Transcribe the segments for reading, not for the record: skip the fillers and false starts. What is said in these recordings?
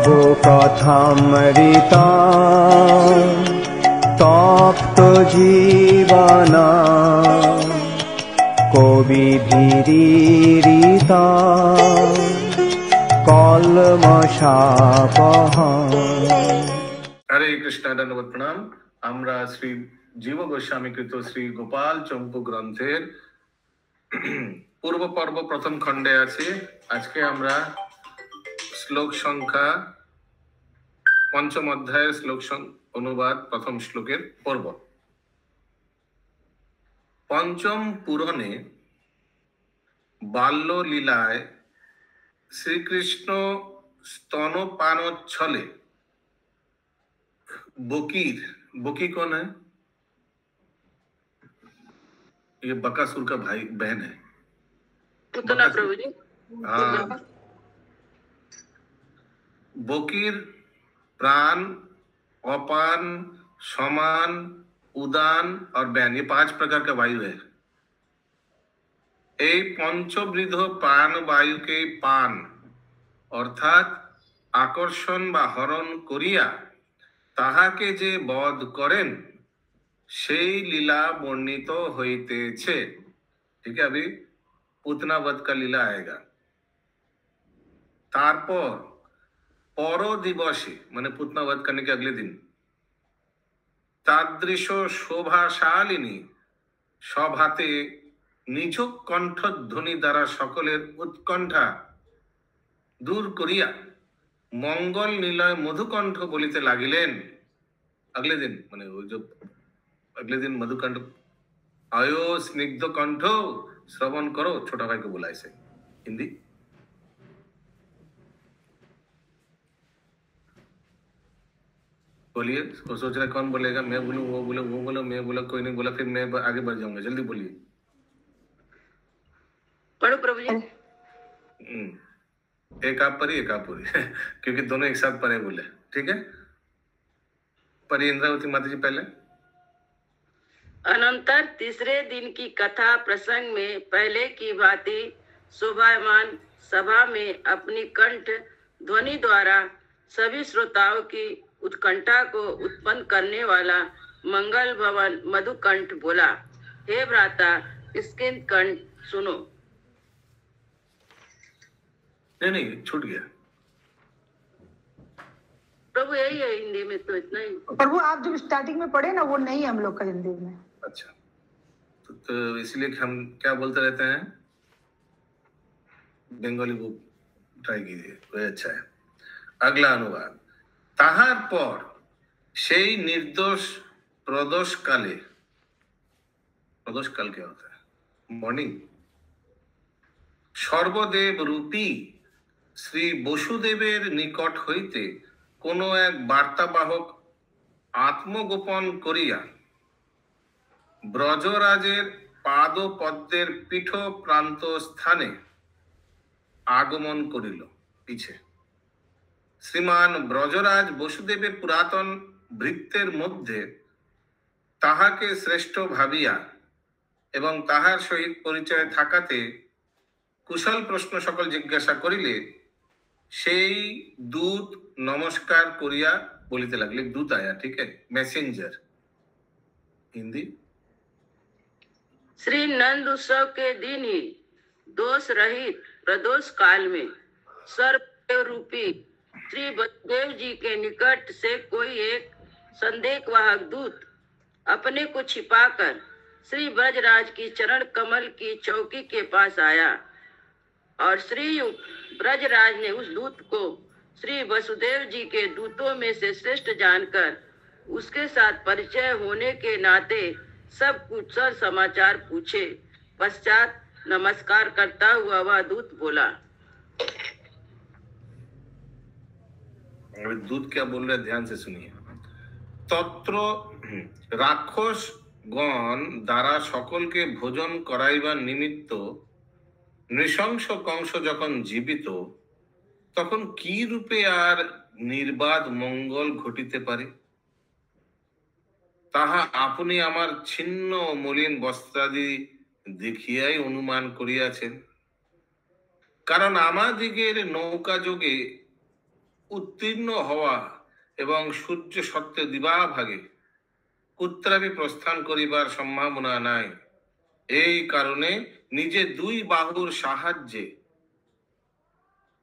প্রভু কথামৃতা তপ্ত জীবনা কবি ভীরিতা কলমশাপহা। হরে কৃষ্ণ, ধন্যবাদ, প্রণাম। আমরা শ্রী জীব গোস্বামী কৃত শ্রী গোপাল চম্পু গ্রন্থের পূর্ব পর্ব প্রথম খণ্ডে আছি। আজকে আমরা শ্লোক সংখ্যা পঞ্চম অধ্যায়ের শ্লোক অনুবাদ প্রথম শ্লোকের পর্ব। পঞ্চম পুরাণে বাল্য লীলায় শ্রীকৃষ্ণ स्तनपानोच्छले बकी कौन है? ये बकासुर का भाई बहन है। पूतना प्रभु जी। हाँ, बकीर प्राण, अपान, समान, उदान और बहन, ये 5 प्रकार का वायु है। এই পঞ্চবৃধ প্রাণ বায়ুকে পান অর্থাৎ আকর্ষণ বা হরণ করিয়া তাহাকে যে বধ করেন সেই লীলা বর্ণিত হইতেছে। ঠিক আছে, अभी पूतना वध का लीला आएगा। তারপর পর দিবসে মানে पूतना वध करने के अगले दिन तादृश शोभाशालिनी সভাতে নিজ কণ্ঠধ্বনি দ্বারা সকলের উৎকণ্ঠা দূর করিয়া মঙ্গল নিলয় মধুকণ্ঠ বলিতে লাগিলেন। अगले दिन মানে ওই যে अगले दिन मधुकंठ आयो स्निग्ध कंठ श्रवण करो, छोटा भाई को बोला ऐसे हिंदी। बोलिए, वो सोच रहे कौन बोलेगा, मैं बोलूं वो बोले, वो बोला मैं बोला, कोई नहीं बोला, फिर मैं आगे बढ़ जाऊंगा। जल्दी बोलिए। पढ़ो प्रभु जी। एक आप पढ़िए, एक आप पढ़िए क्योंकि दोनों एक साथ पढ़े बोले। ठीक है, पढ़िए इंद्रावती माता जी पहले। अनंतर तीसरे दिन की कथा प्रसंग में पहले की भांति शोभायमान सभा में अपनी कंठ ध्वनि द्वारा सभी श्रोताओं की उत्कंठा को उत्पन्न करने वाला मंगल भवन मधुकंठ बोला, हे भ्राता इसके कंठ सुनो। नहीं छूट गया प्रभु, यही है हिंदी में, तो इतना ही। प्रभु आप जब स्टार्टिंग में पढ़े ना, वो नहीं हम लोग का हिंदी में। अच्छा, तो इसलिए हम क्या बोलते रहते हैं, बंगाली बुक ट्राई कीजिए, वही अच्छा है। अगला अनुवाद। ताहार पर সেই निर्दोष प्रदोष काले, प्रदोष काल क्या होता है? मॉर्निंग। सर्वदेव रूपी শ্রী বসুদেবের নিকট হইতে কোন এক বার্তাবাহক আত্মগোপন করিয়া ব্রজরাজের পাদপদ্মের পীঠ প্রান্ত স্থানে আগমন করিল। পিছে শ্রীমান ব্রজরাজ বসুদেবের পুরাতন ভৃত্যের মধ্যে তাহাকে শ্রেষ্ঠ ভাবিয়া এবং তাহার সহিত পরিচয় থাকাতে কুশল প্রশ্ন সকল জিজ্ঞাসা করিলে সেই दूत नमस्कार करिया बोलिते लगले। दूत आया, ठीक है, मैसेंजर। हिंदी। श्री नंद उत्सव के दिन ही दोष रहित प्रदोष काल में सर्वदेव रूपी श्री वसुदेव जी के निकट से कोई एक संदेशवाहक दूत अपने को छिपाकर श्री ब्रजराज की चरण कमल की चौकी के पास आया और श्री ब्रजराज ने उस दूत को श्री वसुदेव जी के दूतों में से श्रेष्ठ जानकर उसके साथ परिचय होने के नाते सब कुशल समाचार पूछे। पश्चात नमस्कार करता हुआ वह दूत बोला। दूत क्या बोल रहे, ध्यान से सुनिए। तत्र राक्षस गण द्वारा सकल के भोजन कराइबार निमित्त নৃশংস কংস যখন জীবিত তখন কি রূপে আর নির্বাদ মঙ্গল ঘটিতে পারে তাহা আপনি আমার ছিন্ন মলিন বস্ত্রাদি দেখিয়াই অনুমান করিয়াছেন। কারণ আমাদিগের নৌকা যোগে উত্তীর্ণ হওয়া এবং সূর্য সত্ত্বে দিবাভাগে কুত্রাবি প্রস্থান করিবার সম্ভাবনা নাই। এই কারণে নিজে দুই বাহুর সাহায্যে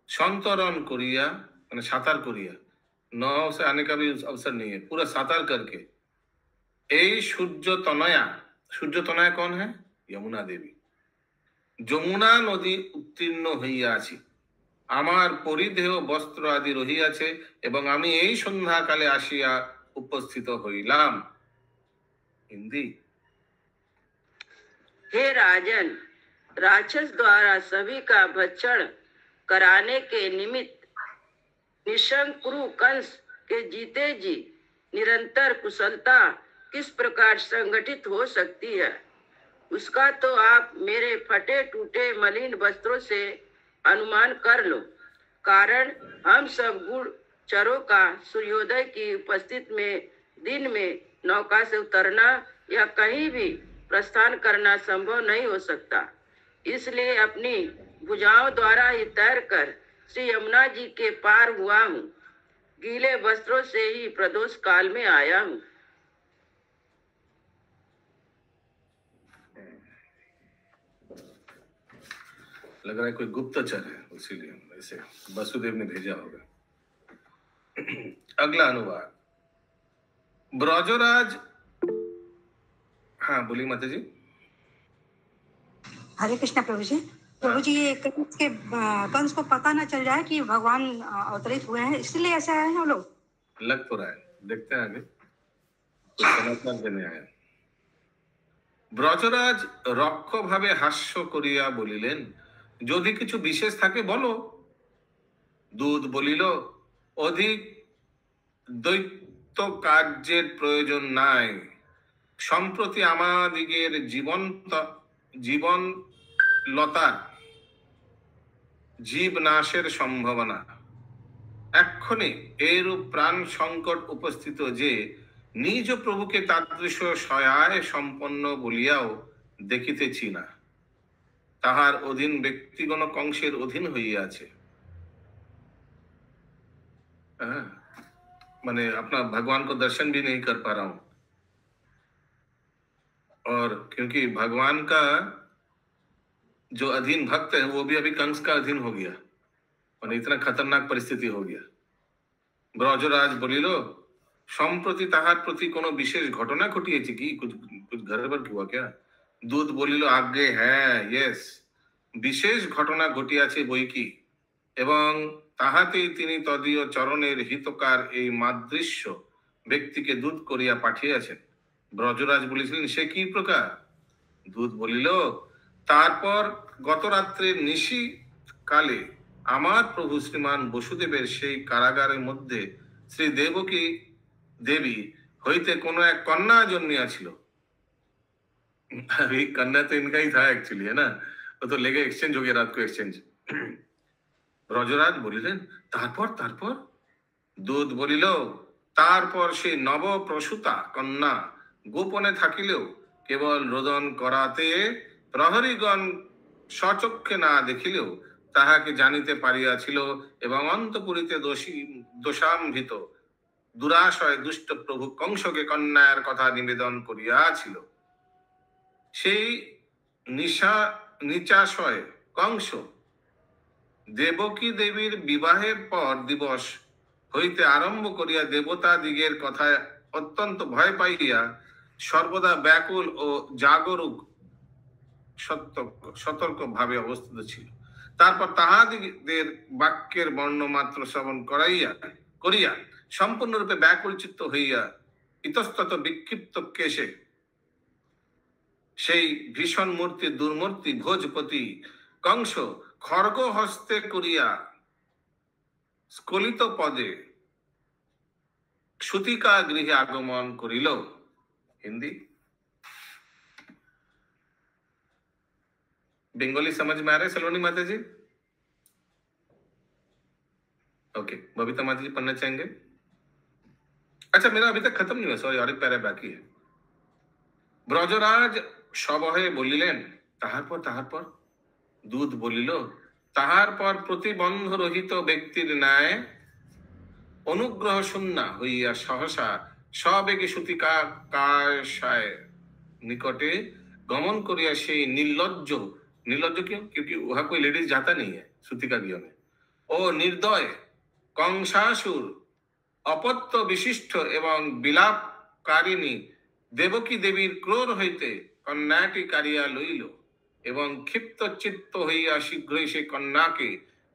संतरण करिया मैंने सातार करिया नाव से आने का भी अवसर नहीं है, पूरा सातार करके এই সূর্য তনয়া कौन है? यमुना देवी। যমুনা নদী উত্তীর্ণ হইয়াছি, আমার পরিধেয় বস্ত্র আদি রহিয়াছে এবং আমি এই সন্ধ্যাকালে আসিয়া উপস্থিত হইলাম। हिंदी। हे राजन, राक्षस द्वारा सभी का भक्षण कराने के निमित्त निशंकुरु कंस के जीते जी निरंतर कुशलता किस प्रकार संगठित हो सकती है, उसका तो आप मेरे फटे टूटे मलिन वस्त्रों से अनुमान कर लो। कारण हम सब गुड़चरों का सूर्योदय की उपस्थिति में दिन में नौका से उतरना या कहीं भी प्रस्थान करना संभव नहीं हो सकता। इसलिए अपनी भुजाओं द्वारा ही तैरकर श्री यमुना जी के पार हुआ हूँ। गीले वस्त्रों से ही प्रदोष काल में आया हूँ। लग रहा है कोई गुप्तचर है, इसीलिए ऐसे वसुदेव ने भेजा होगा। अगला अनुवाद। ब्रजराज, हाँ बोलिए माता जी। हरे कृष्णा प्रभु जी। प्रभु जी, ये के कंस को पता न चल जाए कि भगवान अवतरित हुए हैं, इसलिए ऐसे आए हैं वो लोग। लग तो रहा है, देखते हैं आगे कुछ समाचार देने आए। ব্রজরাজ রক্ষভাবে হাস্য করিয়া বলিলেন, যদি কিছু বিশেষ থাকে বলো। দুধ বলিল, অধিক দৈত্য কার্যের প্রয়োজন নাই। সম্প্রতি আমাদিগের জীবন লতার জীব নাশের সম্ভাবনা, এক্ষণে এরূপ প্রাণ সংকট উপস্থিত যে নিজ প্রভুকে তাদৃশ সহায় সম্পন্ন বলিয়াও দেখিতেছি না। তাহার অধীন ব্যক্তিগণ কংসের অধীন হইয়াছে। माने अपना भगवान को दर्शन भी नहीं कर पा रहा हूं, और क्योंकि भगवान का जो अधीन भक्त है वो भी अभी कंस का अधीन हो गया और इतना खतरनाक परिस्थिति हो गया। ब्रजराज बोलिलो, সম্প্রতি তাহার প্রতি কোনো বিশেষ ঘটনা ঘটিয়েছে কি? कुछ गड़बड़ हुआ क्या? दूध बोलिलो, आगे হ্যাঁ, यस, বিশেষ ঘটনা ঘটিয়াছে বই কি, এবং তাহাতেই তিনি তদীয় চরণের হিতকার এই মাদৃশ্য ব্যক্তিকে দূত করিয়া পাঠিয়েছেন। ব্রজরাজ বলেছিলেন, সে কি প্রকার? দূত বলিল, তারপর গত রাত্রের নিশি কালে আমার প্রভু শ্রীমান বসুদেবের সেই কারাগারের মধ্যে শ্রী দেবকী देवी होते कोनो एक कन्या जन्मियाছিল। अभी कन्या तो इनका ही था एक्चुअली, है ना, वो तो लेके एक्सचेंज हो गया रात को एक्सचेंज। ब्रजराज बोलिलेन, तारपर दूध बोलिल, तारपर से नव प्रसूता कन्या गोपने থাকিলেও केवल रोदन कराते प्रहरीगण सचक्षे ना देखिलेও তাহাকে জানিতে পারিয়াছিল এবং অন্তঃপুরীতে দোষাম্ভিত দুরাশয় দুষ্ট প্রভু কংসকে কন্যার কথা নিবেদন করিয়াছিল। সেই নিচাশয় কংস দেবকী দেবীর বিবাহের পর দিবস হইতে আরম্ভ করিয়া দেবতা দিগের কথায় অত্যন্ত ভয় পাইয়া সর্বদা ব্যাকুল ও জাগরুক সতর্ক ভাবে অবস্থিত ছিল। তারপর তাহাদিগের বাক্যের বর্ণমাত্র শ্রবণ করিয়া সম্পূর্ণরূপে ব্যাকুল চিত্ত হইয়া ইতস্তত বিক্ষিপ্ত কেশে সেই ভীষণ মূর্তি দুর্মূর্তি ভোজপতি কংস খড়গ হস্তে করিয়া স্খলিত পদে সুতিকা গৃহে আগমন করিল। हिंदी। बंगाली समझ में आ रहा है सलोनी माता जी? ओके, बबीता माता जी पढ़ना चाहेंगे? अच्छा, मेरा अभी तक खत्म नहीं हुआ, सॉरी, और एक पैरा बाकी है। ब्रजराज সবহে বলিলেন, তাহার পর দুধ বলিল, তাহার পর প্রতিবন্ধ রহিত ব্যক্তির ন্যায় অনুগ্রহ শূন্যা হইয়া সহসা সবেগে সূতিকা কাশায় निकटे गमन करिया से निर्लज्ज निर्लज्ज क्यों? क्योंकि वहां कोई लेडीज जाता नहीं है सूतिका गृह में। ओ निर्दय कंसासुर अपत्य विशिष्ट एवं विलापकारिणी देवकी देवीर क्रोध हईते कन्याटी कारिया लइल एवं क्षिप्त चित्त हইয়া शीघ्रই से कन्या के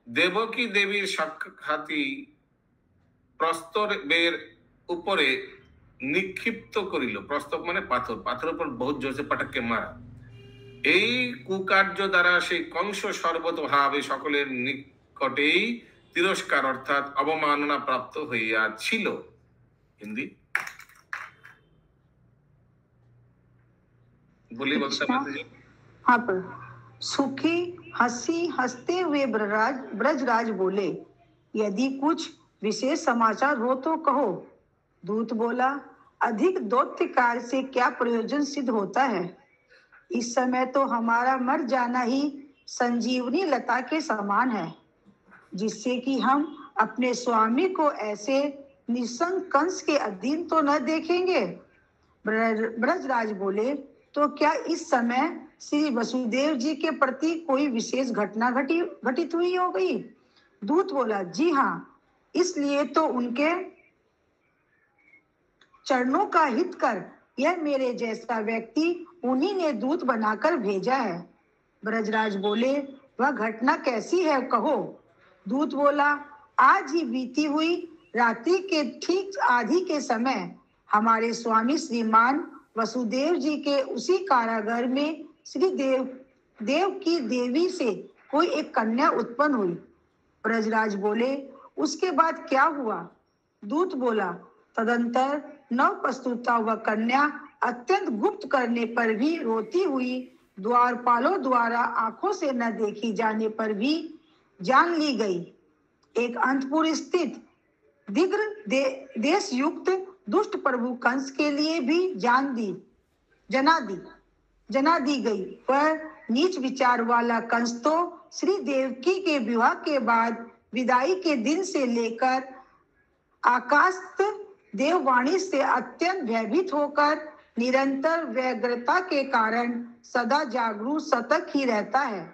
देवकी देवीर साक्षाती प्रस्तरेर উপরে নিক্ষিপ্ত করিল। প্রস্তব মানে পাথর, পাথরের উপর বহুত জোরে পাটাকে মারা। এই কুকার্য দ্বারা সেই কংস সর্বতভাবে সকলের নিকটেই তিরস্কার অর্থাৎ অবমাননা প্রাপ্ত হইয়াছিল। হিন্দি बोली बक्सा हाँ पर सुखी हंसी हंसते हुए ब्रजराज बोले, यदि कुछ विशेष समाचार हो तो कहो। दूत बोला, अधिक दौत्य कार्य से क्या प्रयोजन सिद्ध होता है? इस समय तो हमारा मर जाना ही संजीवनी लता के समान है, जिससे कि हम अपने स्वामी को ऐसे निसंग कंस के अधीन तो न देखेंगे। ब्रजराज बोले, तो क्या इस समय श्री वसुदेव जी के प्रति कोई विशेष घटना घटित हुई हो गई? दूत बोला, जी हाँ, इसलिए तो उनके चरणों का हित कर यह मेरे जैसा व्यक्ति उन्हीं ने दूत बनाकर भेजा है। ब्रजराज बोले, वह घटना कैसी है कहो। दूत बोला, आज ही बीती हुई रात्रि के ठीक आधी के समय हमारे स्वामी श्रीमान वसुदेव जी के उसी कारागार में श्री देव की देवी से कोई एक कन्या उत्पन्न हुई। ब्रजराज बोले, उसके बाद क्या हुआ? दूत बोला, तदंतर नव प्रस्तुता वह कन्या अत्यंत गुप्त करने पर भी रोती हुई द्वारपालों द्वारा आंखों से न देखी जाने पर भी जान ली गई। एक अंतपुर स्थित दिग्र देश युक्त दुष्ट प्रभु कंस के लिए भी जना दी गई। पर नीच विचार वाला कंस तो श्री देवकी के विवाह के बाद विदाई के दिन से लेकर आकाशस्थ देववाणी से अत्यंत भयभीत होकर निरंतर व्यग्रता के कारण सदा जागरूक सतर्क ही रहता है।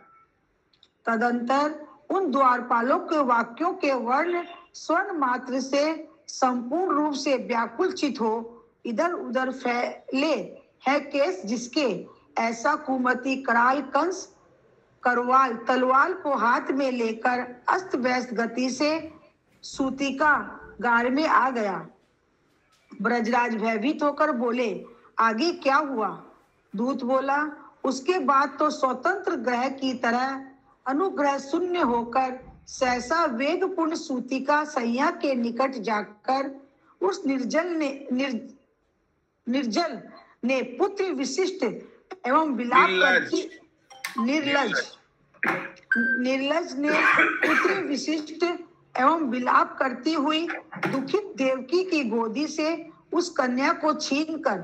तदंतर उन द्वारपालों के वाक्यों के वर्ण स्वर्ण मात्र से संपूर्ण रूप से व्याकुल चित हो इधर उधर फैले है केस, जिसके ऐसा कुमति कराल कंस करवाल तलवार को हाथ में लेकर अस्त व्यस्त गति से सूतिका गार में आ गया। ब्रजराज भयभीत होकर बोले, आगे क्या हुआ? दूत बोला, उसके बाद तो स्वतंत्र ग्रह की तरह अनुग्रह शून्य होकर सहसा वेगपूर्ण सूतिका सैया के निकट जाकर उस निर्जल ने पुत्र विशिष्ट एवं विलाप करती निर्लज ने पुत्र विशिष्ट एवं विलाप करती हुई दुखित देवकी की गोदी से उस कन्या को छीनकर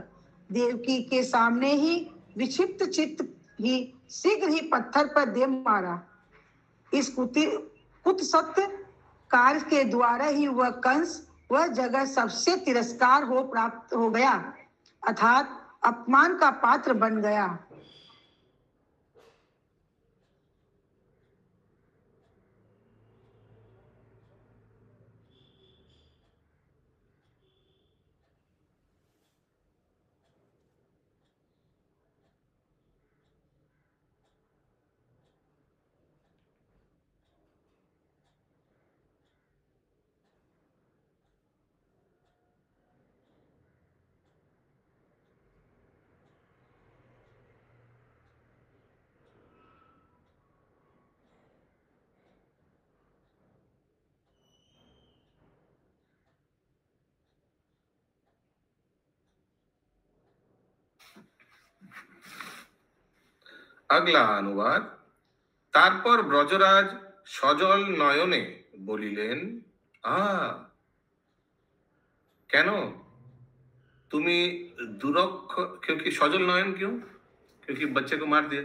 देवकी के सामने ही विक्षिप्त चित्त ही शीघ्र ही पत्थर पर दे मारा। इस कुत्सत्य कार्य के द्वारा ही वह कंस वह जगह सबसे तिरस्कार हो प्राप्त हो गया, अर्थात अपमान का पात्र बन गया। अगला अनुवाद। तारपर ब्रजराज सजल नयने बोलिलेन, केन तुमी दुरक्ष, क्योंकि सजल नयन क्यों? क्योंकि बच्चे को मार दिया,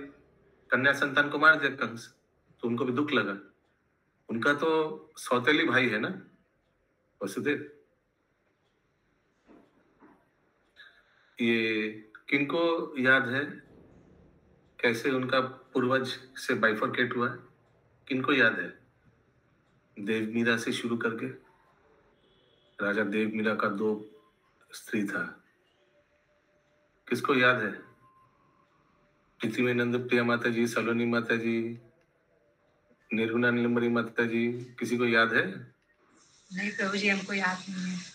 कन्या संतान को मार दिया कंस, तो उनको भी दुख लगा। उनका तो सौतेली भाई है ना, वसुदेव। ये किनको याद है कैसे उनका पूर्वज से बाइफरकेट हुआ है? किनको याद है? देव मीरा से शुरू करके राजा देव मीरा का 2 स्त्री था, किसको याद है? पृथ्वीनंद प्रिया माता जी, सलोनी माता जी, निर्गुणा नीलमणि माता जी, किसी को याद है? नहीं प्रभु जी, हमको याद नहीं है।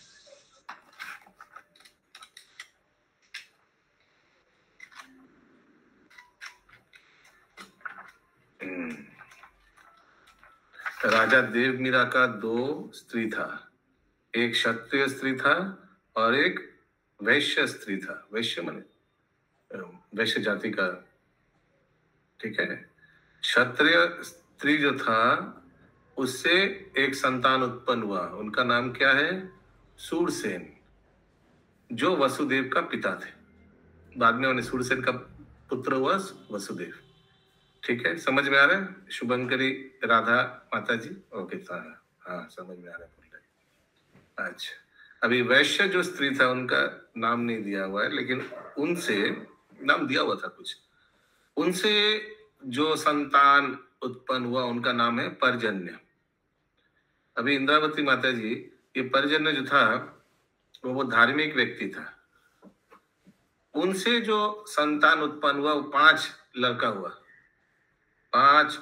राजा देव मीरा का 2 स्त्री था, एक क्षत्रिय स्त्री था और एक वैश्य स्त्री था। वैश्य माने वैश्य जाति का, ठीक है। क्षत्रिय स्त्री जो था उससे एक संतान उत्पन्न हुआ, उनका नाम क्या है? सूरसेन, जो वसुदेव का पिता थे। बाद में उन्हें सूरसेन का पुत्र हुआ वसुदेव। ठीक है, समझ में आ रहा है? शुभंकरी राधा माता जी, ओके, हाँ समझ में आ रहा है। अच्छा, अभी वैश्य जो स्त्री था उनका नाम नहीं दिया हुआ है, लेकिन उनसे नाम दिया हुआ था कुछ। उनसे जो संतान उत्पन्न हुआ उनका नाम है पर्जन्य। अभी इंद्रावती माता जी, ये पर्जन्य जो था वो धार्मिक व्यक्ति था। उनसे जो संतान उत्पन्न हुआ वो 5 लड़का हुआ। 5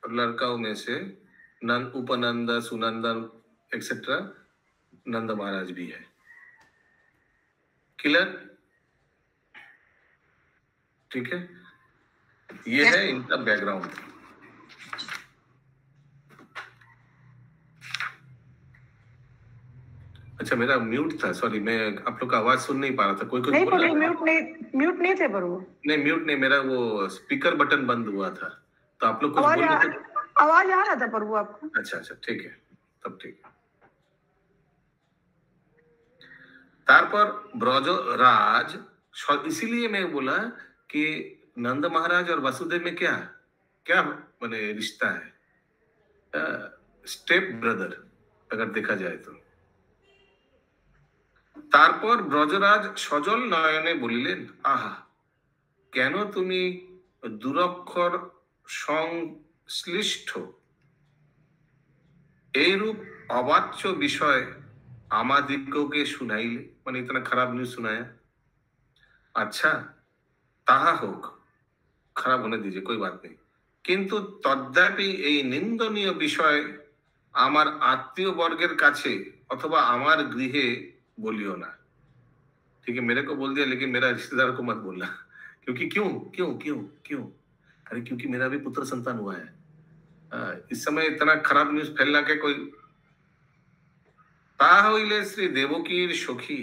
लड़काओं में से उपनंद, सुनंदन एक्सेट्रा नंद महाराज भी है। क्लियर? ठीक है, ये है इनका बैकग्राउंड। अच्छा, मेरा म्यूट था, सॉरी, मैं आप लोग का आवाज सुन नहीं पा रहा था। कोई नहीं बोल रहा था? म्यूट नहीं थे प्रभु। नहीं, म्यूट नहीं, मेरा वो स्पीकर बटन बंद हुआ था, तो आप लोग कुछ बोल रहे थे। आवाज आ रहा था प्रभु आपको? अच्छा, ठीक है, तब ठीक है। तारपर ब्रजराज, इसीलिए मैं बोला कि नंद महाराज और वसुदेव में क्या क्या माने रिश्ता है, स्टेप ब्रदर अगर देखा जाए तो। তারপর ব্রজরাজ সজল নয়নে বলিলেন, আহা, কেন তুমি দুরক্ষর সংশ্লিষ্ট এইরূপ অবাচ্য বিষয় আমাদিগকে শুনাইলে? মানে इतना खराब न्यूज सुनाया। अच्छा, তাহা হোক, খারাপ होने दीजिए, कोई बात नहीं, কিন্তু তদ্যাপি এই নিন্দনীয় বিষয় আমার আত্মীয় বর্গের কাছে অথবা আমার গৃহে बोलियो ना। ठीक है, मेरे को बोल दिया, लेकिन मेरा रिश्तेदार को मत बोलना। क्योंकि क्यों क्यों क्यों क्यों? अरे क्योंकि मेरा भी पुत्र संतान हुआ है। इस समय इतना खराब न्यूज फैलना के कोई। ता हইলে শ্রী দেবকীর সখী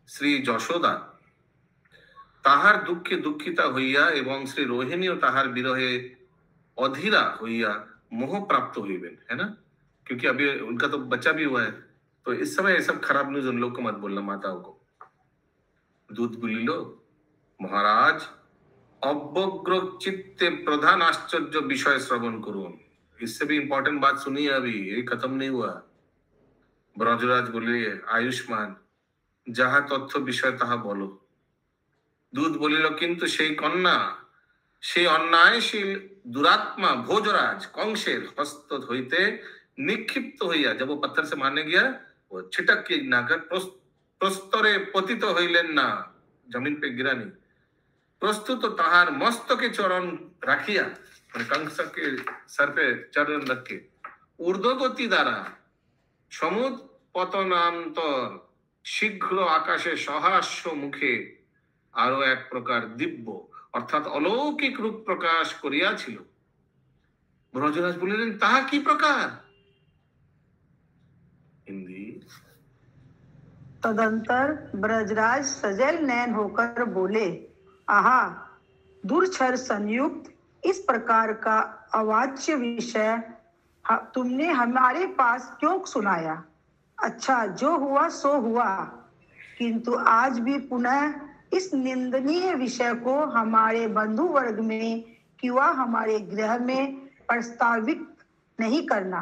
শ্রী যশোদা তাহার দুঃখে দুঃখিতা হইয়া এবং শ্রী रोहिणीও তাহার বিরহে অধীরা হইয়া मोह प्राप्त হইবেন, है ना? क्योंकि अभी उनका तो बच्चा भी हुआ है, तो इस समय ये सब खराब न्यूज उन लोग को मत बोलना, माताओं को। दूत बोलिल, महाराज अव्यग्र चित्ते प्रधान आश्चर्य विषय श्रवण करुन। इससे भी इंपॉर्टेंट बात सुनिए, अभी ये खत्म नहीं हुआ। ब्रजराज बोले, आयुष्मान, যাহা তথ্য বিষয় তাহা বলো। दूत बोलिल, किंतु সেই কন্যা সেই অন্যায়শীল दुरात्मा भोजराज कंसेर हस्त হইতে निक्षिप्त হইয়া, जब वो पत्थर से मारने गया, वो छिटक के नाकर प्रस्तरे पतित हইলেন ना, जमीन पे गिरा नहीं, प्रस्तुत ताहार मस्तके चरण राखिया, মানে कंस के सर पे चरण रख के ऊर्ध्वगति द्वारा সমুদ পতনান্তর শীঘ্র আকাশে সহাস্য মুখে আরো এক প্রকার দিব্য অর্থাৎ অলৌকিক রূপ প্রকাশ করিয়াছিল। ব্রজরাজ বলিলেন, তাহা কি প্রকার? हिंदी। तदंतर ब्रजराज सजल नयन होकर बोले, आहा, दुर्छर संयुक्त इस प्रकार का अवाच्य विषय तुमने हमारे पास क्यों सुनाया? अच्छा, जो हुआ सो हुआ, किंतु आज भी पुनः इस निंदनीय विषय को हमारे बंधु वर्ग में किंवा हमारे गृह में प्रस्तावित नहीं करना।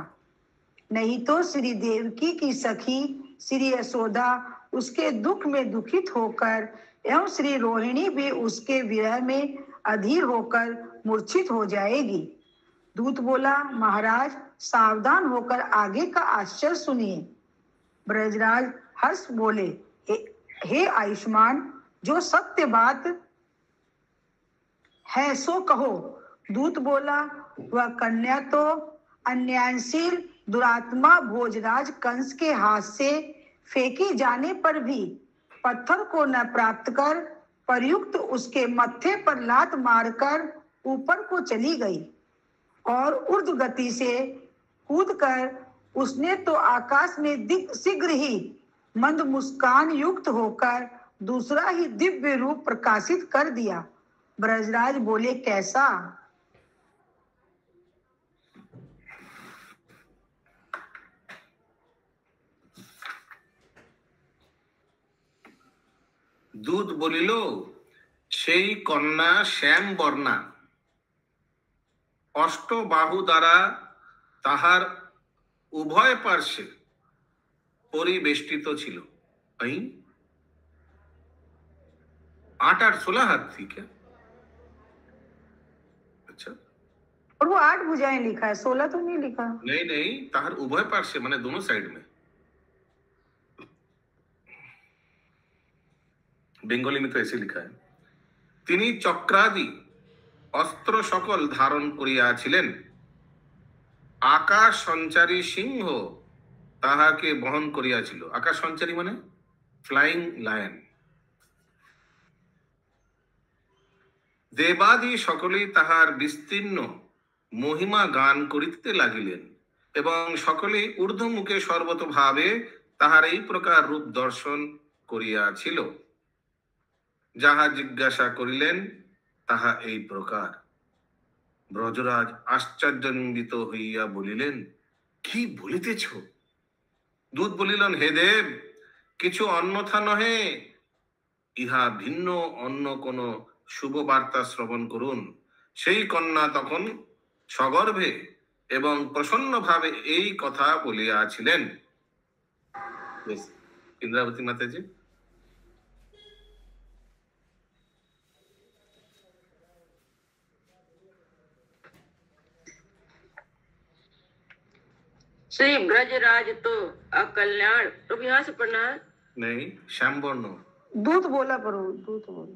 नहीं तो श्री देवकी की सखी श्री यशोदा उसके दुख में दुखित होकर एवं श्री रोहिणी भी उसके विरह में अधीर होकर मूर्छित हो जाएगी। दूत बोला, महाराज सावधान होकर आगे का आश्चर्य सुनिए। ब्रजराज हर्ष बोले, हे आयुष्मान, जो सत्य बात है सो कहो। दूत बोला, वह कन्या तो अन्यायशील दुरात्मा भोजराज कंस के हाथ से फेंकी जाने पर भी पत्थर को न प्राप्त कर प्रयुक्त उसके मत्थे पर लात मारकर ऊपर को चली गई और ऊर्ध्व गति से कूदकर उसने तो आकाश में शीघ्र ही मंद मुस्कान युक्त होकर दूसरा ही दिव्य रूप प्रकाशित कर दिया। ब्रजराज बोले, कैसा? दूत বলিল, সেই কন্যা শ্যাম বর্ণা, অষ্টবাহু দ্বারা তাহার উভয় পার্শ্বে পরিবেষ্টিত ছিল। 8 8 16 हाथ थी क्या? अच्छा, और वो 8 भुजाएं लिखा है, 16 तो नहीं लिखा। नहीं नहीं, ताहर उभय पार्श्व माने दोनों साइड में। बेंगली में तो ऐसे लिखा है। তিনি চক্রাদি অস্ত্র সকল ধারণ করিয়াছিলেন। আকাশ সঞ্চারী সিংহ তাহাকে বহন করিয়াছিল। আকাশ সঞ্চারী মানে ফ্লাইং লায়ন। দেবাদি সকলেই তাহার বিস্তীর্ণ মহিমা গান করিতে লাগিলেন এবং সকলেই ঊর্ধ্বমুখে সর্বতোভাবে তাহার এই প্রকার রূপ দর্শন করিয়াছিল। যাহা জিজ্ঞাসা করিলেন তাহা এই প্রকার। ব্রজরাজ আশ্চর্যান্বিত হইয়া বলিলেন, কি বলিতেছ? দূত বলিলেন, হে দেব, কিছু অন্যথা নহে, ইহা ভিন্ন অন্য কোন শুভ বার্তা শ্রবণ করুন। সেই কন্যা তখন সগর্ভে এবং প্রসন্ন ভাবে এই কথা বলিয়াছিলেন। ইন্দ্রাবতী মাতাজি। श्री ब्रजराज तो अकल्याण। प्रभु यहाँ से पढ़ना है? नहीं, श्याम वर्ण। दूत बोला, प्रभु दूत बोला।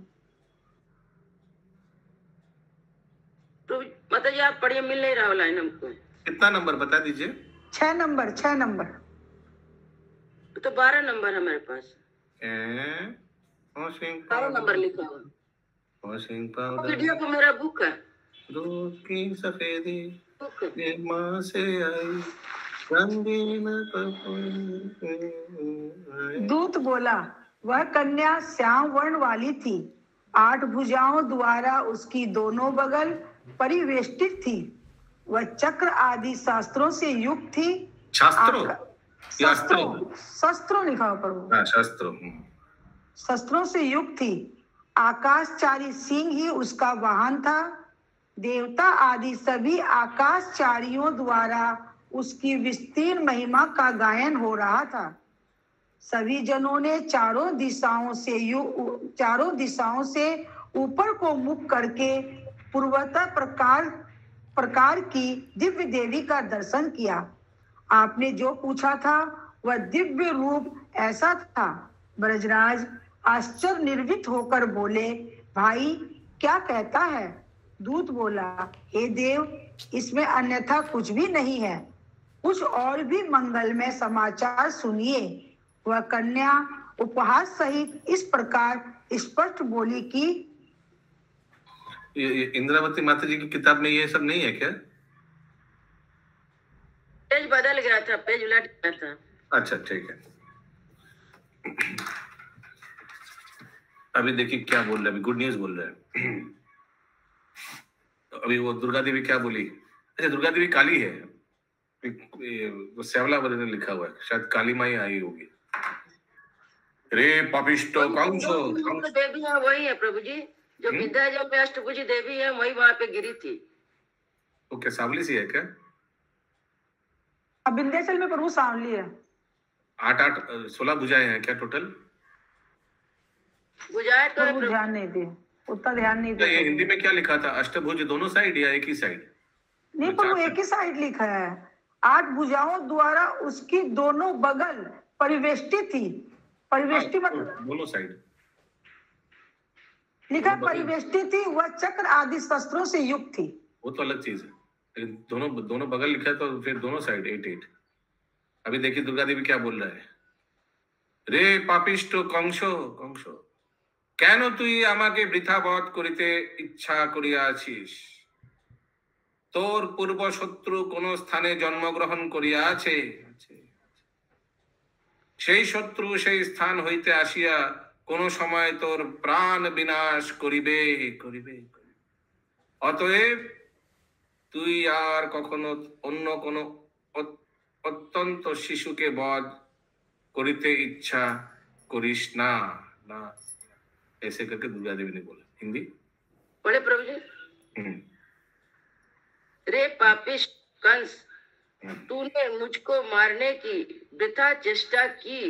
प्रभु माता जी आप पढ़िए, मिल नहीं रहा लाइन हमको। कितना नंबर बता दीजिए? 6 नंबर 6 नंबर। तो 12 नंबर है मेरे पास। 12 नंबर लिखा हुआ। वीडियो पे मेरा बुक है। दूध की सफेदी बुक माँ से आई, दूत बोला, वह कन्या श्याम वर्ण वाली थी, 8 भुजाओं द्वारा उसकी दोनों बगल परिवेष्टित थी। वह चक्र आदि शास्त्रों से युक्त थी। शस्त्रों लिखा हुआ प्रभु। शस्त्रों से युक्त थी। आकाशचारी सिंह ही उसका वाहन था। देवता आदि सभी आकाशचारियों द्वारा उसकी विस्तीर्ण महिमा का गायन हो रहा था। सभी जनों ने चारों दिशाओं से ऊपर को मुख करके पूर्वतः प्रकार की दिव्य देवी का दर्शन किया। आपने जो पूछा था वह दिव्य रूप ऐसा था। ब्रजराज आश्चर्य निर्वित होकर बोले, भाई क्या कहता है? दूत बोला, हे देव, इसमें अन्यथा कुछ भी नहीं है। कुछ और भी मंगलमय समाचार सुनिए। वह कन्या उपहास सहित इस प्रकार स्पष्ट बोली कि इंद्रावती माता जी की किताब में ये सब नहीं है क्या? पेज बदल गया था, पेज उलट गया था। अच्छा ठीक है। अभी देखिए क्या बोल रहे हैं, अभी गुड न्यूज बोल रहे हैं। अभी वो दुर्गा देवी क्या बोली? अच्छा, दुर्गा देवी काली है, वो श्यामला वर्णन में लिखा हुआ है, शायद काली माई आई होगी। रे पापिष्टो कंसो देवी है वही है प्रभु जी, जो विद्याजल में अष्टभुजी देवी है, वही वहां पे गिरी थी। वो क्या सावली सी है क्या? अब विंध्याचल में प्रभु सांवली है। 16 भुजाएं हैं क्या टोटल? बुझाए तो है प्रभु प्रभु। ध्यान नहीं दे, उतना ध्यान नहीं तो ये दे। हिंदी में क्या लिखा था? अष्टभुज दोनों साइड या एक ही साइड? नहीं प्रभु, एक ही साइड लिखा है। 8 भुजाओं द्वारा उसकी दोनों बगल परिवेष्टित थी। परिवेष्टि मतलब दोनों साइड लिखा है, दोनों बगल। परिवेष्टित थी, वह चक्र आदि शस्त्रों से युक्त थी। वो तो अलग चीज है, लेकिन दोनों बगल लिखा है तो फिर दोनों साइड 8 अभी देखिए दुर्गा देवी क्या बोल रहा है। रे पापिष्ट कंसो कंसो, কেন তুই আমাকে বৃথা বধ করিতে ইচ্ছা করিয়াছিস? তোর পূর্ব শত্রু কোন স্থানে জন্মগ্রহণ করিয়াছে, সেই শত্রু সেই স্থান হইতে আসিয়া কোন সময় তোর প্রাণ বিনাশ করিবে করিবে। অতএব তুই আর কখনো অন্য কোন অত্যন্ত শিশুকে বধ করিতে ইচ্ছা করিস না না। ऐसे करके दुर्गा देवी ने बोला। हिंदी बोले प्रभु जी। रे पापिष्ट कंस, तूने मुझको मारने की वृथा चेष्टा की।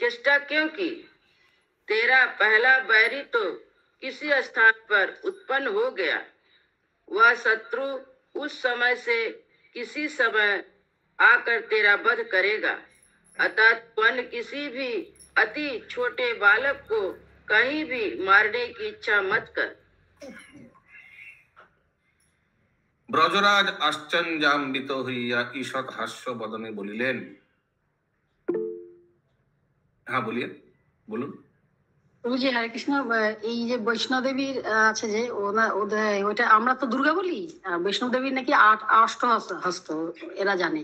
चेष्टा क्यों की? तेरा पहला बैरी तो किसी स्थान पर उत्पन्न हो गया। वह शत्रु उस समय से किसी समय आकर तेरा वध करेगा। अतः वन किसी भी अति छोटे बालक को कहीं भी मारने की इच्छा मत कर। ব্রজরাজ আশ্চর্যান্বিত হইয়া ঈষৎ হাস্য বদনে বলিলেন। হ্যাঁ বলিয়ে বলুন। প্রভুজি হরে কৃষ্ণ, এই যে বৈষ্ণব দেবীর আছে যে ওইটা আমরা তো দুর্গা বলি, বৈষ্ণব দেবীর নাকি 8 হস্ত এরা জানে,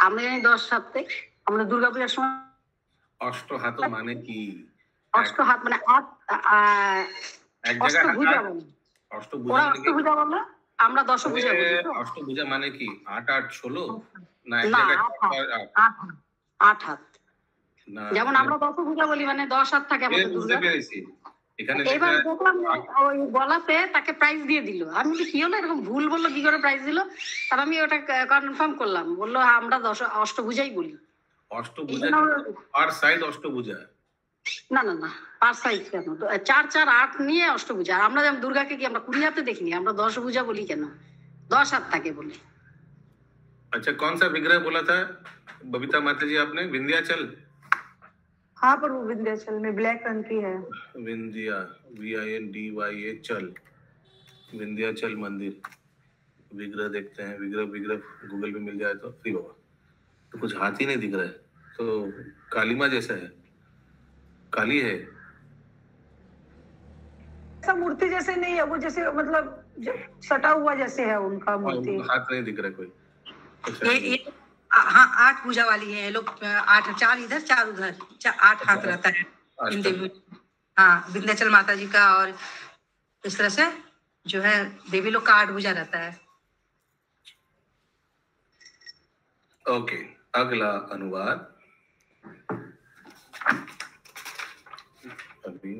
আমরা জানি 10 হাতে। আমরা দুর্গা পূজার সময় অষ্টহাত মানে কি? অষ্টহাত মানে 8 অষ্টভুজা বলে। ওরা অষ্টভুজা বলে, আমরা দশভুজা বলি। অষ্টভুজা মানে কি? 8 8 16 না? না, 8 হাত। যেমন আমরা দশভুজা বলি, মানে 10 হাত থাকে আমাদের দুর্গা। এবার দেখলাম ওই গলাতে তাকে প্রাইজ দিয়ে দিল। আমি কি হলো, এরকম ভুল বললো, কি করে প্রাইজ দিল? তার আমি ওটা কনফার্ম করলাম, বললো আমরা অষ্টভুজাই বলি। অষ্টভুজা আর সাইড অষ্টভুজা না না না, 5 সাইজ কেন? 4 4 8 নিয়ে অষ্টভুজা। আর আমরা যেমন দুর্গাকে কি আমরা 20 হাতে দেখিনি, আমরা 10 ভুজা বলি কেন? 10 হাত থাকে বলি। अच्छा, कौन सा विग्रह बोला था बबीता माता जी आपने? विंध्याचल? हाँ प्रभु, विंध्याचल में ब्लैक रंग की है। विंध्या VINDYA चल, विंध्याचल मंदिर विग्रह देखते हैं। विग्रह गूगल पे मिल जाए तो। अरे बाबा, तो कुछ हाथी नहीं दिख रहा है, तो काली माँ जैसा है, काली है। ऐसा मूर्ति जैसे नहीं है वो, जैसे मतलब सटा हुआ जैसे है उनका मूर्ति। हाथ नहीं दिख रहा कोई। ये हाँ 8 भुजा वाली है लोग। 8 4 इधर 4 उधर, 8 हाथ रहता है इन देवी। हाँ, विंध्याचल माता जी का, और इस तरह से जो है देवी लोग का 8 भुजा रहता है। ओके, अगला अनुवाद। अभी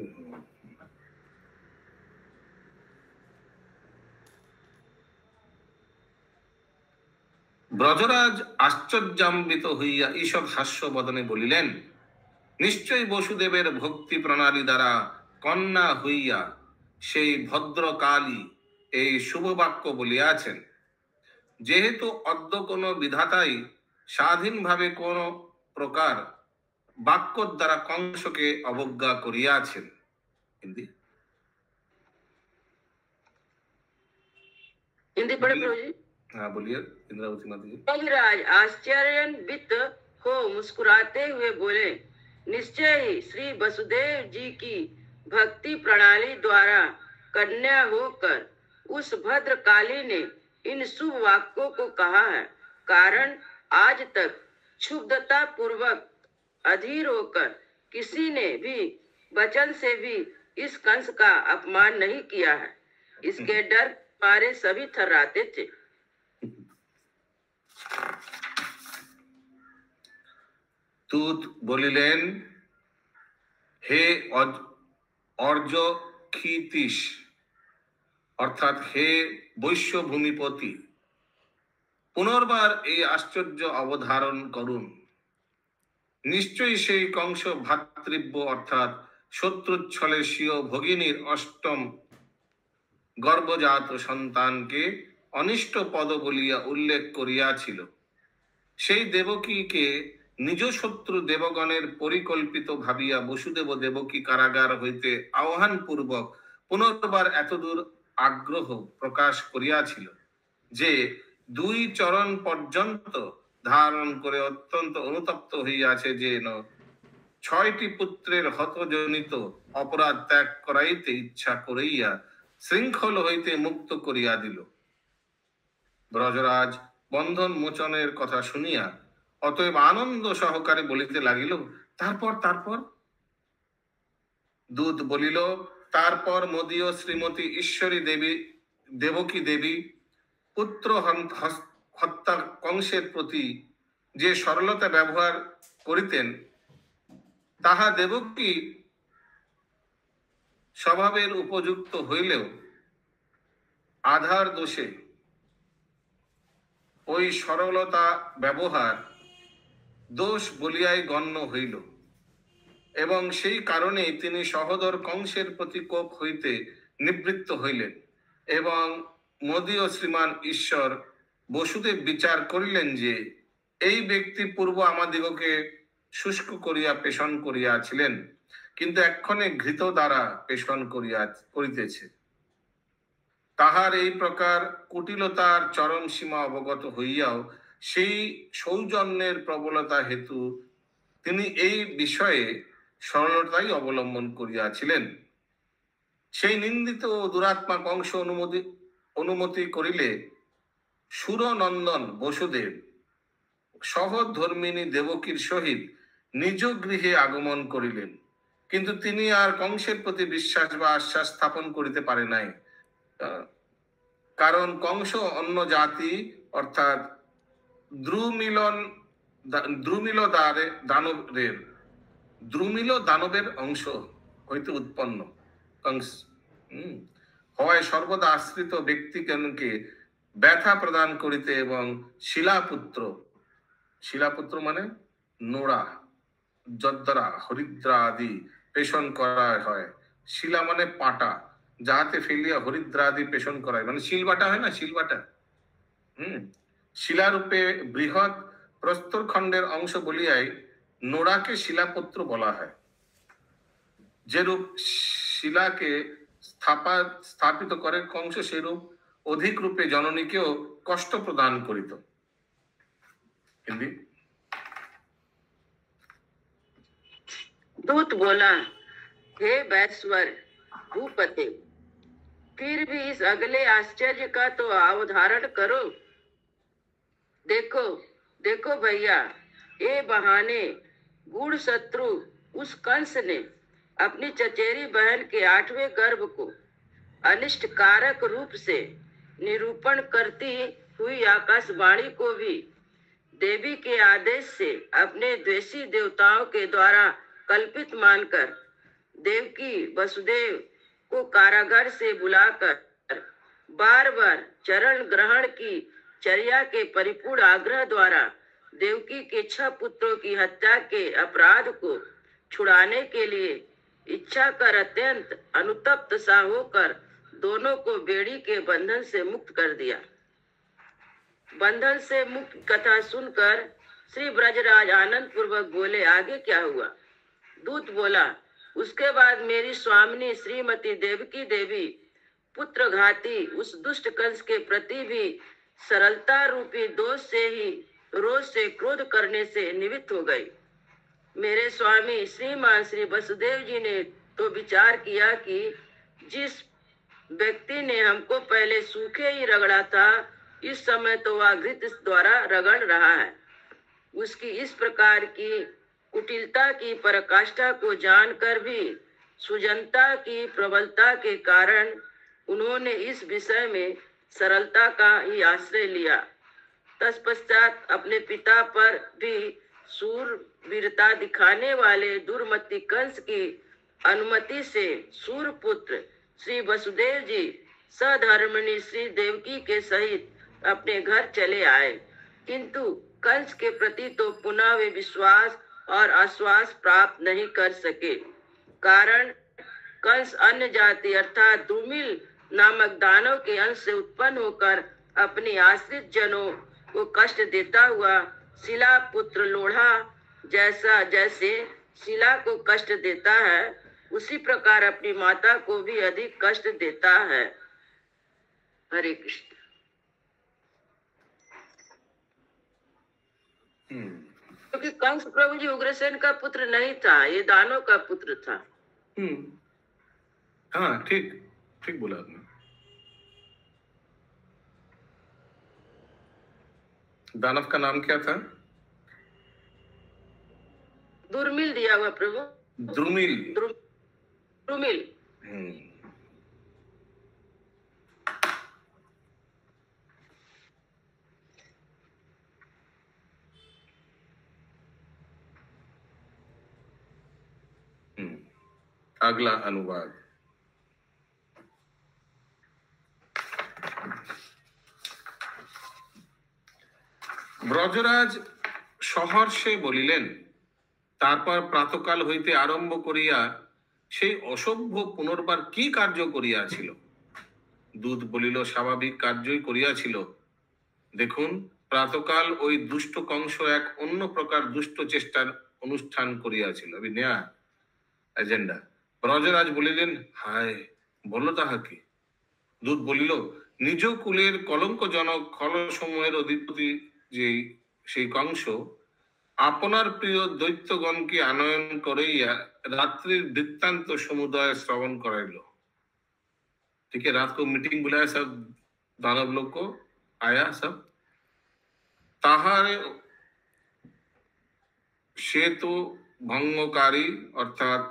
ব্রজরাজ আশ্চর্যান্বিত হইয়া ঈষৎ হাস্য বদনে বলিলেন, নিশ্চয় বসুদেবের ভক্তি প্রণালী দ্বারা কন্যা হইয়া সেই ভদ্রকালী এই শুভ বাক্য বলিয়াছেন। যেহেতু অদ্য কোন বিধাতাই স্বাধীনভাবে কোন প্রকার বাক্য দ্বারা কংসকে অবজ্ঞা করিয়াছেন। হিন্দি हिंदी पढ़े प्रभु जी। हाँ बोलिए इंद्रावती माता जी। राज आश्चर्यान्वित हो मुस्कुराते हुए बोले, निश्चय ही श्री वसुदेव जी की भक्ति प्रणाली द्वारा कन्या होकर उस भद्रकाली ने इन शुभ वाक्यों को कहा है। कारण आज तक क्षुब्धता पूर्वक अधीर होकर किसी ने भी वचन से भी इस कंस का अपमान नहीं किया है। इसके डर मारे सभी थर्राते थे। তুত বলিলেন, হে অর্যক্ষিতীশ, অর্থাৎ হে বৈশ্য ভূমিপতি, পুনর্বার এই আশ্চর্য অবধারণ করুন। নিশ্চয়ই সেই কংস ভ্রাতৃব্য অর্থাৎ শত্রুচ্ছলে স্বীয় ভগিনীর অষ্টম গর্ভজাত সন্তানকে অনিষ্ট পদ বলিয়া উল্লেখ করিয়াছিল। সেই দেবকীকে নিজ শত্রু দেবগণের পরিকল্পিত ভাবিয়া বসুদেব দেবকী কারাগার হইতে আহ্বান পূর্বক পুনর্বার এতদূর আগ্রহ প্রকাশ করিয়াছিল যে 2 চরণ পর্যন্ত ধারণ করে অত্যন্ত অনুতপ্ত হইয়াছে, যে 6টি পুত্রের হতজনিত অপরাধ ত্যাগ করাইতে ইচ্ছা করিয়া শৃঙ্খল হইতে মুক্ত করিয়া দিল। ব্রজরাজ বন্ধন মোচনের কথা শুনিয়া অতএব আনন্দ সহকারে বলিতে লাগিল, তারপর তারপর দূত বলিল, তারপর মদীয় শ্রীমতী ঈশ্বরী দেবী দেবকী দেবী পুত্র হত্যা কংসের প্রতি যে সরলতা ব্যবহার করিতেন, তাহা দেবকী স্বভাবের উপযুক্ত হইলেও আধার দোষে ওই সরলতা ব্যবহার দোষ বলিয়াই গণ্য হইল, এবং সেই কারণেই তিনি সহোদর কংসের প্রতি কোপ হইতে নিবৃত্ত হইলেন। এবং মদীয় শ্রীমান ঈশ্বর বসুদেব বিচার করিলেন যে এই ব্যক্তি পূর্ব আমাদিগকে শুষ্ক করিয়া পেষণ করিয়াছিলেন, কিন্তু এক্ষণে ঘৃত দ্বারা পেষণ করিতেছে। তাহার এই প্রকার কুটিলতার চরম সীমা অবগত হইয়াও সেই সৌজন্যের প্রবলতা হেতু তিনি এই বিষয়ে সরলতাই অবলম্বন করিয়াছিলেন। সেই নিন্দিত ও দুরাত্মা কংস অনুমতি করিলে সুরনন্দন বসুদেব সহধর্মিনী দেবকীর সহিত নিজ গৃহে আগমন করিলেন, কিন্তু তিনি আর কংসের প্রতি বিশ্বাস বা আশ্বাস স্থাপন করিতে পারে নাই। কারণ কংস অন্য জাতি অর্থাৎ দ্রুমিল দানবের অংশ হইতে উৎপন্ন কংস হওয়ায় সর্বদা আশ্রিত ব্যক্তিগণকে ব্যথা প্রদান করিতে এবং শিলাপুত্র মানে নোড়া, যদ্বারা হরিদ্রা আদি পেষণ করা হয়। শিলা মানে পাটা, যাহাতে ফেলিয়া হরিদ্রা আদি পেষণ করা হয়, মানে শিলবাটা হয় না, শিলবাটা। শিলারূপে বৃহৎ প্রস্তর খণ্ডের অংশ বলিয়াই নোড়াকে শিলাপুত্র বলা হয়। যেরূপ শিলাকে স্থাপিত করে কংস, সেরূপ অধিক রূপে জননীকেও কষ্ট প্রদান করিত। হিন্দি। दूत बोला, हे वैश्वर भूपते, फिर भी इस अगले आश्चर्य का तो अवधारण करो। देखो देखो भैया, ये बहाने गूढ़ शत्रु उस कंस ने अपनी चचेरी बहन के 8वें गर्भ को अनिष्ट कारक रूप से निरूपण करती हुई आकाशवाणी को भी देवी के आदेश से अपने द्वेषी देवताओं के द्वारा कल्पित मानकर देवकी वसुदेव को कारागार से बुलाकर बार बार चरण ग्रहण की चर्या के परिपूर्ण आग्रह द्वारा देवकी के 6 पुत्रों की हत्या के अपराध को छुड़ाने के लिए इच्छा कर अत्यंत अनुतप्त सा होकर दोनों को बेड़ी के बंधन से मुक्त कर दिया। बंधन से मुक्त कथा सुनकर श्री ब्रजराज आनंद पूर्वक बोले, आगे क्या हुआ? दूत बोला, उसके बाद मेरी स्वामिनी श्रीमती देवकी देवी पुत्रघाती उस दुष्ट कंस के प्रति भी सरलता रूपी दोष से ही रोज से क्रोध करने से निवृत्त हो गई। मेरे स्वामी श्रीमान श्री वसुदेव जी ने तो विचार किया कि जिस व्यक्ति ने हमको पहले सूखे ही रगड़ा था, इस समय तो वह घृत द्वारा रगड़ रहा है। उसकी इस प्रकार की कुटिलता की पराकाष्ठा को जानकर भी सुजनता की प्रबलता के कारण उन्होंने इस विषय में सरलता का ही आश्रय लिया। तत्पश्चात अपने पिता पर भी सूरवीरता दिखाने वाले दुर्मति कंस की अनुमति से सूरपुत्र श्री वसुदेव जी सधर्मिणी श्री देवकी के सहित अपने घर चले आए, किंतु कंस के प्रति तो पुनः वे विश्वास और आश्वास प्राप्त नहीं कर सके। कारण कंस अन्य जाति अर्थात द्रुमिल नामक दानव के अंश से उत्पन्न होकर अपने आश्रित जनों को कष्ट देता हुआ शिला पुत्र लोढ़ा जैसे शिला को कष्ट देता है, उसी प्रकार अपनी माता को भी अधिक कष्ट देता है। हरे कृष्ण। क्योंकि कंस प्रभु जी उग्रसेन का पुत्र नहीं था, ये दानव का पुत्र था। हाँ, ठीक ठीक बोला आपने। दानव का नाम क्या था? दुर्मिल दिया हुआ प्रभु। द्रुमिल। द्रुमिल। अगला अनुवाद। ব্রজরাজ সহর্ষে বলিলেন, তারপর প্রাতকাল হইতে আরম্ভ করিয়া সেই অসভ্য পুনর্বার কি কার্য করিয়াছিল? দূত বলিল, স্বাভাবিক কার্যই করিয়াছিল। দেখুন, প্রাতকাল ওই দুষ্ট কংস এক অন্য প্রকার দুষ্ট চেষ্টার অনুষ্ঠান করিয়াছিল। নয়া এজেন্ডা। ব্রজরাজ বলিলেন, হায়, বলো তাহা কি? দূত বলিল, নিজ কুলের কলঙ্কজনক খলসমূহের অধিপতি যে সেই কংস আপনার প্রিয় দৈত্যগণকে আনয়ন করাইয়া রাত্রির বৃত্তান্ত সমুদয় শ্রবণ कराइल। ठीक है, रात को मीटिंग बुलाया, सब दानव लोग को आया सब। ताहार सेतु भंगकारी अर्थात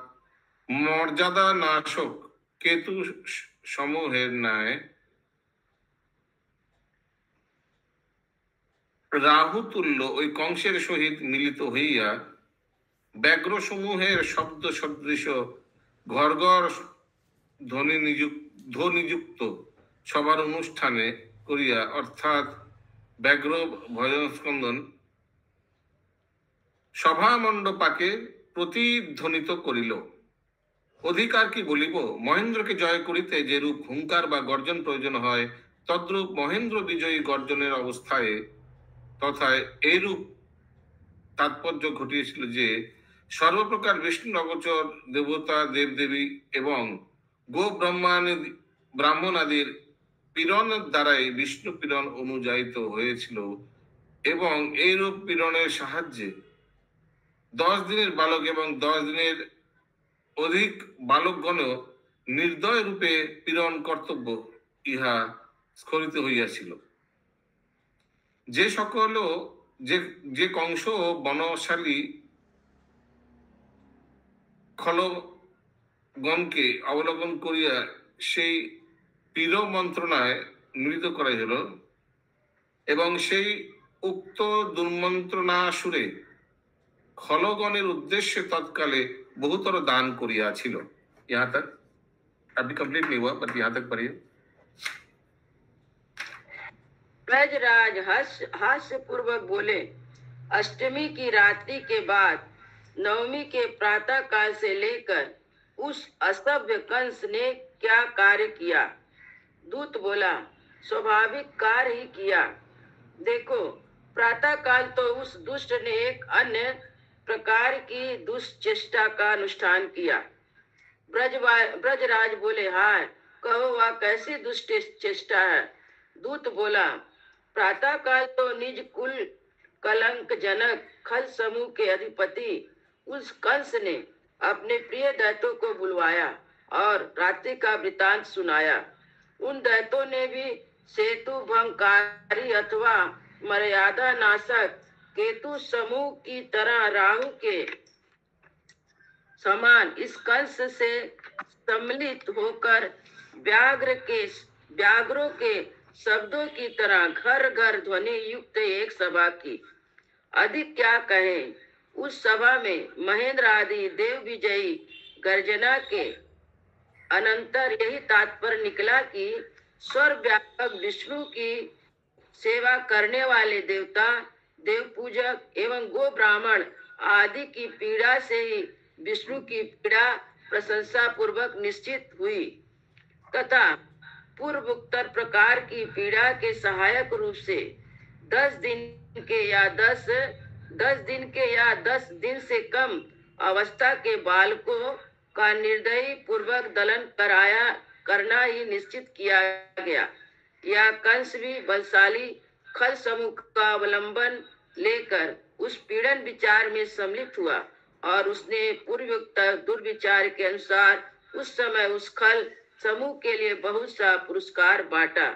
मर्यादा नाशक केतु समूहेर न्याय রাহুতুল্য ওই কংসের সহিত মিলিত হইয়া ব্যাঘ্র সমূহের শব্দ সদৃশ ঘরঘর ধ্বনিযুক্ত সবার অনুষ্ঠানে করিয়া অর্থাৎ ব্যাঘ্র ভজন স্কন্দন সভা মণ্ডপাকে প্রতিধ্বনিত করিল। অধিকার কি বলিব? মহেন্দ্রকে জয় করিতে যে রূপ হুঙ্কার বা গর্জন প্রয়োজন হয়, তদ্রূপ মহেন্দ্র বিজয়ী গর্জনের অবস্থায় তথায় এইরূপ তাৎপর্য ঘটিয়েছিল যে সর্বপ্রকার বিষ্ণু অগোচর দেবতা দেবদেবী এবং গো ব্রাহ্মণ আদির পীড়নের দ্বারাই বিষ্ণু পীড়ন অনুযায়িত হয়েছিল এবং এইরূপ পীড়নের সাহায্যে 10 দিনের বালক এবং 10 দিনের অধিক বালকগণও নির্দয় রূপে পীড়ন কর্তব্য ইহা স্খলিত হইয়াছিল। যে সকল যে কংস বনশালী খলগণকে অবলম্বন করিয়া সেই পীড় মন্ত্রণায় মিলিত করা হল এবং সেই উক্ত দুর্মন্ত্রণাসুরে খলগণের উদ্দেশ্যে তৎকালে বহুতর দান করিয়াছিল। यहाँ तक अभी कंप्लीट नहीं हुआ, बट यहाँ तक पढ़िए। ब्रजराज हास्य पूर्वक बोले, अष्टमी की रात्रि के बाद नवमी के प्रातः काल से लेकर उस असभ्य कंस ने क्या कार्य किया? दूत बोला, स्वाभाविक कार्य ही किया। देखो, प्रातः काल तो उस दुष्ट ने एक अन्य प्रकार की दुष्चेष्टा का अनुष्ठान किया। ब्रजराज बोले, हाय, कहो वह कैसी दुष्ट चेष्टा है? दूत बोला, प्रातः काल तो निज कुल कलंक जनक खल समूह के अधिपति उस कंस ने अपने प्रिय दैत्यों को बुलवाया और रात्रि का वृतांत सुनाया। उन दैत्यों ने भी सेतु भंगकारी अथवा मर्यादा नाशक केतु समूह की तरह राहु के समान इस कंस से सम्मिलित होकर व्याघ्रों के शब्दों की तरह घर घर ध्वनि युक्त एक सभा की। अधिक क्या कहें, उस सभा में महेंद्र आदि देव विजयी गर्जना के अनंतर यही तात्पर्य निकला कि स्वर व्यापक विष्णु की सेवा करने वाले देवता, देव पूजक एवं गो ब्राह्मण आदि की पीड़ा से ही विष्णु की पीड़ा प्रशंसा पूर्वक निश्चित हुई तथा पूर्वोक्तर प्रकार की पीड़ा के सहायक रूप से 10 दिन के या 10 दिन से कम अवस्था के बालकों का निर्दयी पूर्वक दलन करना ही निश्चित किया गया। यह कंस भी बलशाली खल समूह का अवलंबन लेकर उस पीड़न विचार में सम्मिलित हुआ और उसने पूर्वोक्त दुर्विचार के अनुसार उस समय उस खल समूह के लिए बहुत सा पुरस्कार बांटा।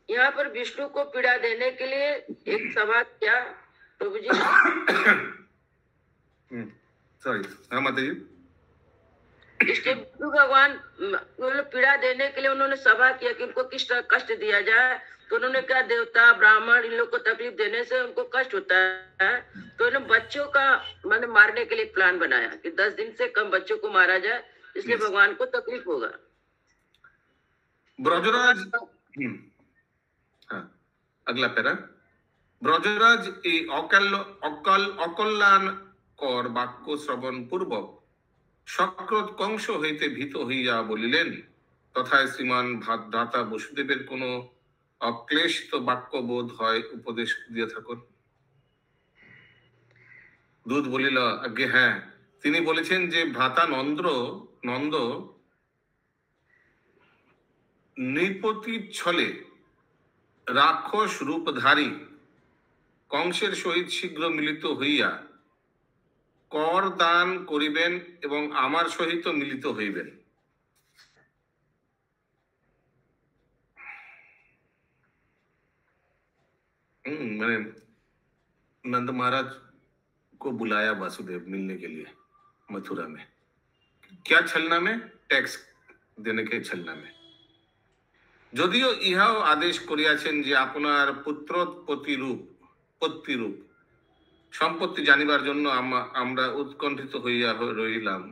यहाँ पर विष्णु को पीड़ा देने के लिए एक सभा किया प्रभु जी। सॉरी, हाँ माता जी। इसलिए विष्णु भगवान पीड़ा देने के लिए उन्होंने सभा किया कि उनको किस तरह कष्ट दिया जाए। तो उन्होंने कहा देवता ब्राह्मण इन लोग को तकलीफ देने से उनको कष्ट होता है, तो उन्होंने बच्चों का मैंने मारने के लिए प्लान बनाया कि 10 दिन से कम बच्चों को मारा जाए, इसलिए भगवान को तकलीफ होगा। ब्रजराज, हाँ, अगला पैरा। ब्रजराज এই অকল্যাণকর বাক্য শ্রবণ পূর্বক সক্রোধ কংস হইতে ভীত হইয়া বলিলেন, তথায় শ্রীমান ভ্রাতা বসুদেবের কোন অক্লেশিত বাক্য বোধ হয় উপদেশ দিয়ে থাকুন। দুধ বলিল, আজ্ঞে হ্যাঁ, তিনি বলেছেন যে ভ্রাতা নন্দ নৃপতির ছলে রাক্ষস রূপধারী কংসের সহিত শীঘ্র মিলিত হইয়া কর দান করিবেন এবং আমার সহিত মিলিত হইবেন। मैंने नंद महाराज को बुलाया वासुदेव मिलने के लिए मथुरा में। क्या छलना में? टैक्स देने के छलना में। যদিও ইহাও আদেশ করিয়াছেন যে আপনার পুত্রোৎপত্তি রূপ সম্পত্তি জানিবার জন্য আমরা উৎকণ্ঠিত হইয়া রহিলাম।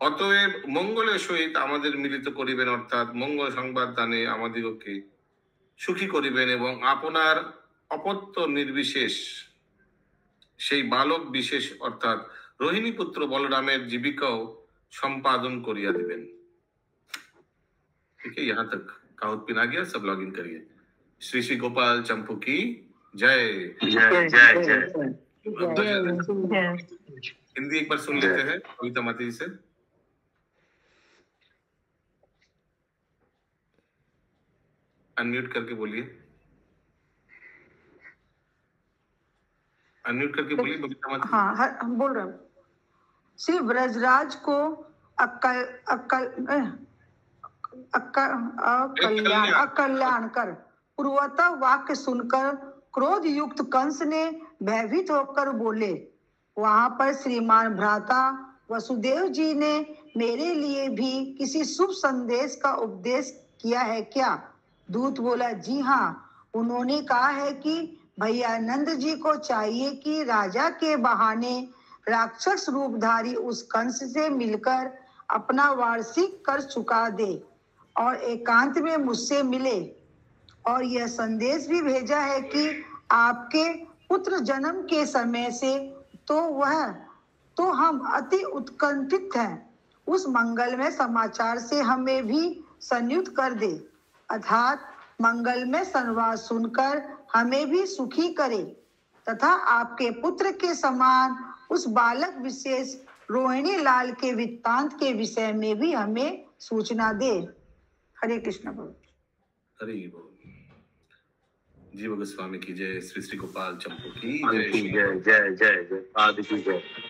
অতএব মঙ্গলের সহিত আমাদের মিলিত করিবেন, অর্থাৎ মঙ্গল সংবাদ দানে আমাদিগকে সুখী করিবেন এবং আপনার অপত্য নির্বিশেষ সেই বালক বিশেষ অর্থাৎ रोहिणी पुत्र बलरामेर जीविकाओ संपादन करिया दिबेन। ठीक है, यहाँ तक काउत पिन आ गया। सब लॉगिन करिए। श्री श्री गोपाल चंपू की जय जय जय जय। हिंदी एक बार सुन लेते हैं कविता माता जी से। अनम्यूट करके बोलिए, अनम्यूट करके बोलिए बबीता माता। हाँ, हम बोल रहे हैं। श्री ब्रजराज को अकल्याणकर पूर्वतः वाक्य सुनकर क्रोध युक्त कंस ने भयभीत होकर बोले, वहां पर श्रीमान भ्राता वसुदेव जी ने मेरे लिए भी किसी शुभ संदेश का उपदेश किया है क्या? दूत बोला, जी हाँ, उन्होंने कहा है कि भैया नंद जी को चाहिए कि राजा के बहाने राक्षस रूपधारी उस कंस से मिलकर अपना वार्षिक कर चुका दे और एकांत में मुझसे मिले। और यह संदेश भी भेजा है कि आपके पुत्र जन्म के समय से तो हम अति उत्कंठित हैं। उस मंगलमय समाचार से हमें भी संयुक्त कर दे, अर्थात मंगलमय संवाद सुनकर हमें भी सुखी करे तथा आपके पुत्र के समान उस बालक विशेष रोहिणी लाल के वृत्तांत के विषय में भी हमें सूचना दे। हरे कृष्ण बोल। हरे बोल। जीव गोस्वामी की जय। श्री श्री गोपाल चंपू की जय। जय जय जय जय। आदि की जय।